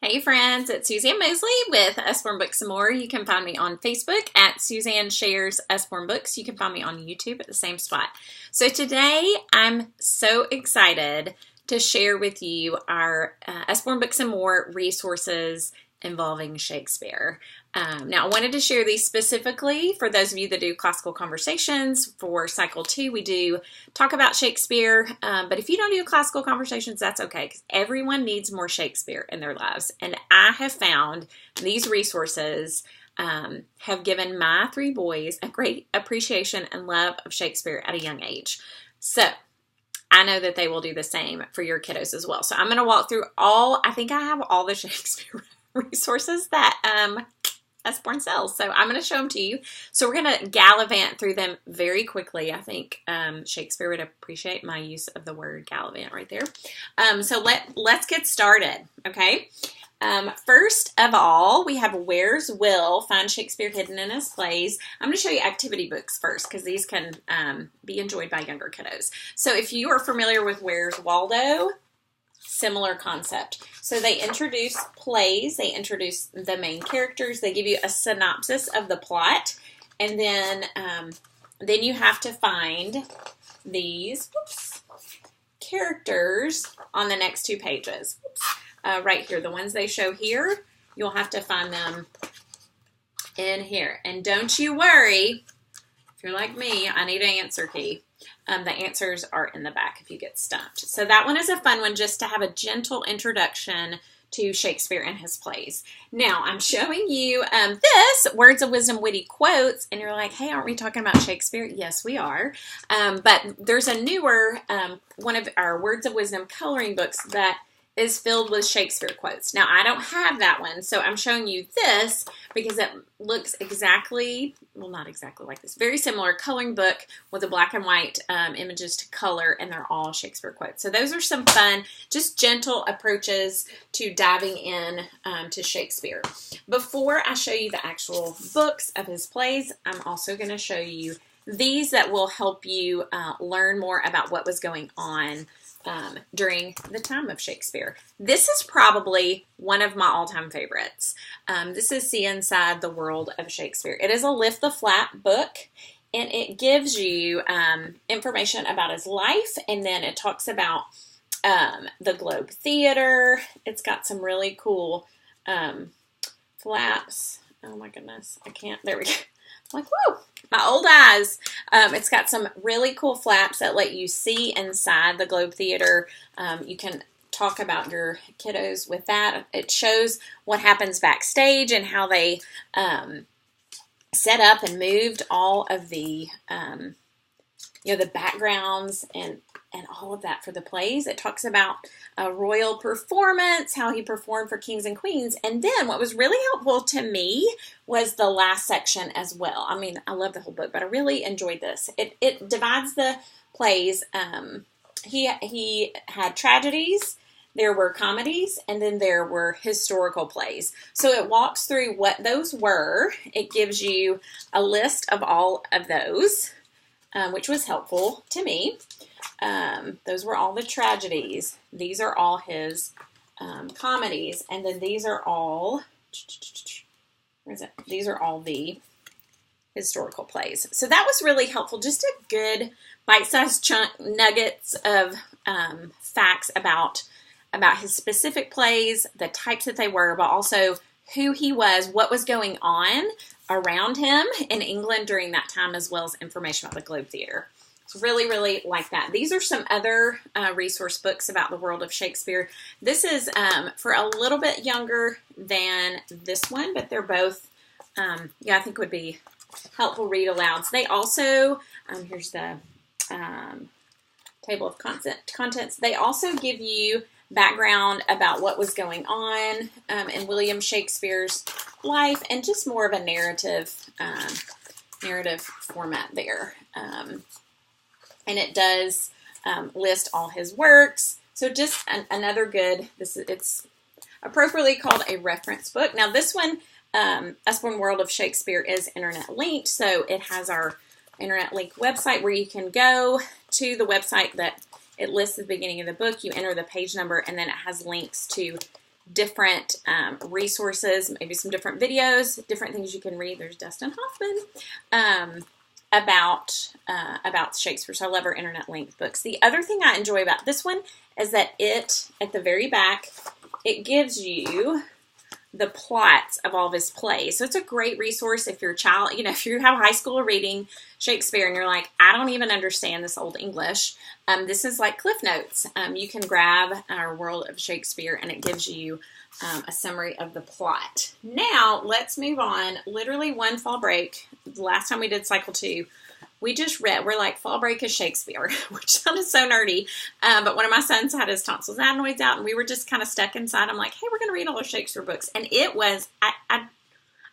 Hey friends, it's Suzanne Mosley with Usborne Books More. You can find me on Facebook at Suzanne Shares Usborne Books. You can find me on YouTube at the same spot. So today I'm so excited to share with you our Usborne Books and More resources involving Shakespeare. Now I wanted to share these specifically for those of you that do classical conversations. For Cycle 2 we do talk about Shakespeare, but if you don't do classical conversations, that's okay, because everyone needs more Shakespeare in their lives. And I have found these resources have given my 3 boys a great appreciation and love of Shakespeare at a young age. So I know that they will do the same for your kiddos as well. So I'm going to walk through I think I have all the Shakespeare resources that Usborne sells. So I'm going to show them to you. So we're going to gallivant through them very quickly. I think Shakespeare would appreciate my use of the word gallivant right there. So let's get started, okay? First of all, we have Where's Will? Find Shakespeare Hidden in His Plays. I'm going to show you activity books first because these can be enjoyed by younger kiddos. So if you are familiar with Where's Waldo, similar concept. So they introduce plays, they introduce the main characters, they give you a synopsis of the plot, and then you have to find these characters on the next 2 pages. Right here, the ones they show here, you'll have to find them in here. And don't you worry, if you're like me, I need an answer key. The answers are in the back if you get stumped. So that one is a fun one, just to have a gentle introduction to Shakespeare and his plays. Now, I'm showing you this, Words of Wisdom Witty Quotes, and you're like, hey, aren't we talking about Shakespeare? Yes, we are. But there's a newer, one of our Words of Wisdom coloring books that is filled with Shakespeare quotes. Now, I don't have that one, so I'm showing you this because it looks exactly, well, not exactly like this, very similar coloring book with the black and white images to color, and they're all Shakespeare quotes. So those are some fun, just gentle approaches to diving in to Shakespeare. Before I show you the actual books of his plays, I'm also going to show you these that will help you learn more about what was going on during the time of Shakespeare. This is probably one of my all-time favorites. This is See Inside the World of Shakespeare. It is a lift the flap book, and it gives you information about his life, and then it talks about the Globe Theater. It's got some really cool flaps. Oh my goodness, I can't, there we go. I'm like, whoa, my old eyes. It's got some really cool flaps that let you see inside the Globe Theater. You can talk about your kiddos with that. It shows what happens backstage and how they set up and moved all of the, the backgrounds and all of that for the plays. It talks about a royal performance, how he performed for kings and queens. And then what was really helpful to me was the last section as well. I mean, I love the whole book, but I really enjoyed this. It divides the plays. He had tragedies, there were comedies, and then there were historical plays. So it walks through what those were. It gives you a list of all of those, which was helpful to me. Those were all the tragedies. These are all his comedies, and then these are all, where is it? These are all the historical plays. So that was really helpful. Just a good bite-sized chunk nuggets of facts about his specific plays, the types that they were, but also who he was, what was going on around him in England during that time, as well as information about the Globe Theater. It's really, really like that. These are some other resource books about the world of Shakespeare. This is for a little bit younger than this one, but they're both, I think would be helpful read-alouds. They also, here's the table of contents. They also give you background about what was going on in William Shakespeare's life, and just more of a narrative format there. And it does list all his works. So just another good, it's appropriately called a reference book. Now this one, Usborne World of Shakespeare, is internet linked. So it has our internet link website where you can go to the website that it lists at the beginning of the book. You enter the page number, and then it has links to different resources, maybe some different videos, different things you can read. There's Dustin Hoffman about Shakespeare. So I love our internet linked books. The other thing I enjoy about this one is that it, at the very back, it gives you the plots of all of his plays. So it's a great resource if your child, if you have high school reading Shakespeare and you're like, I don't even understand this old English. This is like Cliff Notes. You can grab our World of Shakespeare and it gives you a summary of the plot. Now let's move on. Literally one fall break. The last time we did cycle 2, we just read, we're like, fall break is Shakespeare, which sounded so nerdy. But one of my sons had his tonsils adenoids out and we were just kind of stuck inside. I'm like, hey, we're going to read all the Shakespeare books. And it was, I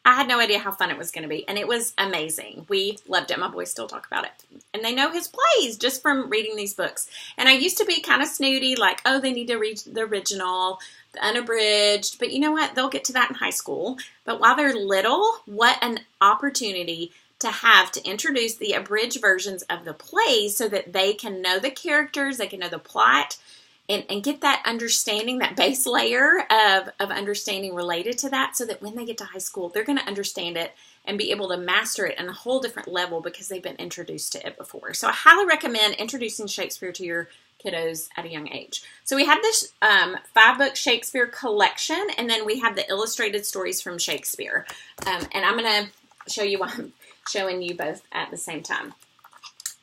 had no idea how fun it was going to be. And it was amazing. We loved it. My boys still talk about it. And they know his plays just from reading these books. And I used to be kind of snooty, like, oh, they need to read the original, the unabridged. But you know what? They'll get to that in high school. But while they're little, what an opportunity to have to introduce the abridged versions of the plays so that they can know the characters, they can know the plot, and get that understanding, that base layer of understanding related to that, so that when they get to high school, they're going to understand it and be able to master it on a whole different level because they've been introduced to it before. So I highly recommend introducing Shakespeare to your kiddos at a young age. So we have this 5-book Shakespeare collection, and then we have the illustrated stories from Shakespeare. And I'm going to show you why I'm showing you both at the same time.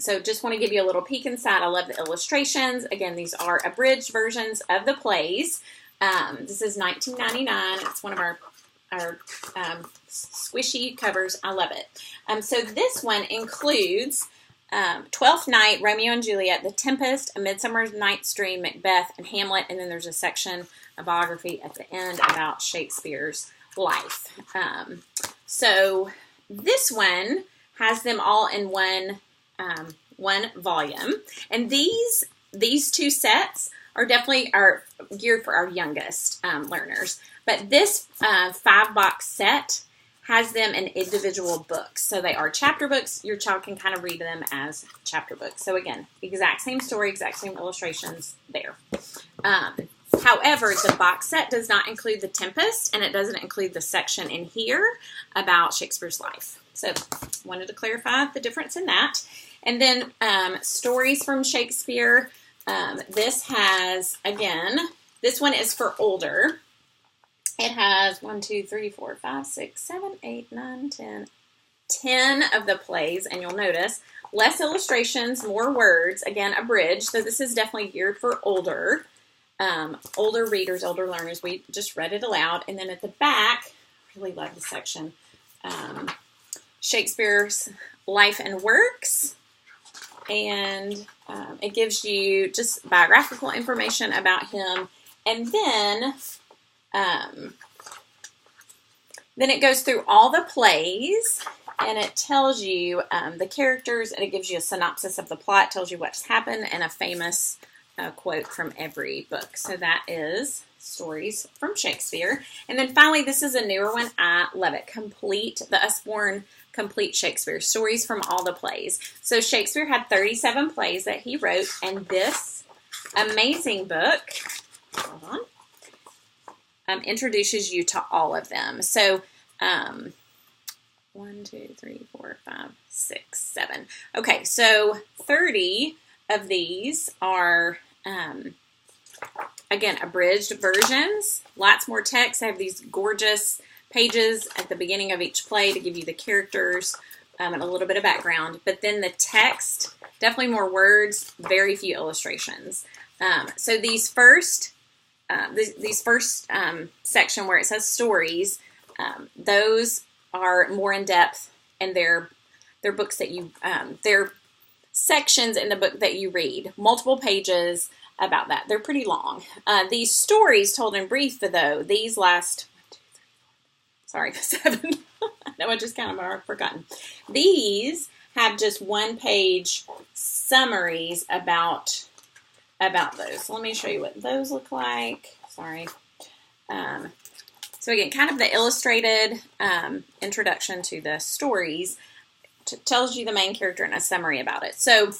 So just want to give you a little peek inside. I love the illustrations. Again, these are abridged versions of the plays. This is $19.99. It's one of our squishy covers. I love it. So this one includes Twelfth Night, Romeo and Juliet, The Tempest, A Midsummer Night's Dream, Macbeth, and Hamlet. And then there's a section, a biography at the end about Shakespeare's life. So this one has them all in one volume, and these 2 sets are definitely geared for our youngest learners. But this 5-box set has them in individual books, so they are chapter books. Your child can kind of read them as chapter books. So again, exact same story, exact same illustrations there. However, the box set does not include The Tempest, and it doesn't include the section in here about Shakespeare's life. So wanted to clarify the difference in that. And then stories from Shakespeare. This has, again, this one is for older. It has 1, 2, 3, 4, 5, 6, 7, 8, 9, 10 of the plays. And you'll notice less illustrations, more words. Again, abridged. So this is definitely geared for older readers, older learners. We just read it aloud. And then at the back, I really love the section, Shakespeare's life and works. And it gives you just biographical information about him. And then it goes through all the plays, and it tells you the characters, and it gives you a synopsis of the plot, tells you what's happened, and a famous quote from every book. So that is Stories from Shakespeare. And then finally, this is a newer one. I love it. The Usborne Complete Shakespeare, Stories from All the Plays. So Shakespeare had 37 plays that he wrote, and this amazing book, hold on, introduces you to all of them. So 1, 2, 3, 4, 5, 6, 7. Okay, so 30 of these are again, abridged versions, lots more text. I have these gorgeous pages at the beginning of each play to give you the characters and a little bit of background. But then the text, definitely more words, very few illustrations. So these first section where it says stories, those are more in depth, and they're books that you, they're sections in the book that you read, multiple pages about that. They're pretty long. These stories told in brief, though, these last 7. I know I just kind of are forgotten. These have just 1-page summaries about those. So let me show you what those look like. Sorry. So again, kind of the illustrated introduction to the stories tells you the main character and a summary about it. So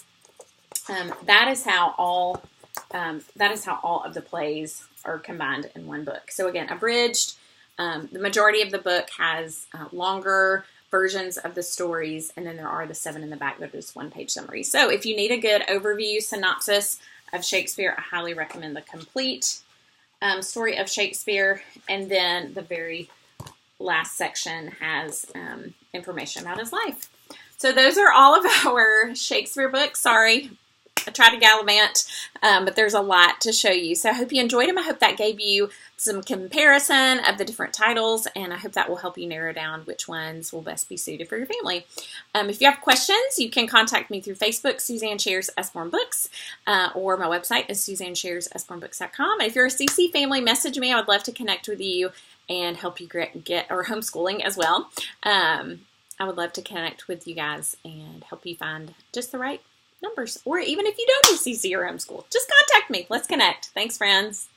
that is how all of the plays are combined in one book. So again, abridged. The majority of the book has longer versions of the stories, and then there are the 7 in the back that are just one-page summaries. So if you need a good overview synopsis of Shakespeare, I highly recommend the complete story of Shakespeare, and then the very last section has information about his life. So those are all of our Shakespeare books. Sorry, I tried to gallivant, but there's a lot to show you. So I hope you enjoyed them. I hope that gave you some comparison of the different titles, and I hope that will help you narrow down which ones will best be suited for your family. If you have questions, you can contact me through Facebook, Suzanne Shares Usborne Books, or my website is SuzanneSharesUsborneBooks.com. And if you're a CC family, message me. I would love to connect with you and help you get or homeschooling as well. I would love to connect with you guys and help you find just the right numbers. Or even if you don't do CC or homeschool, just contact me. Let's connect. Thanks, friends.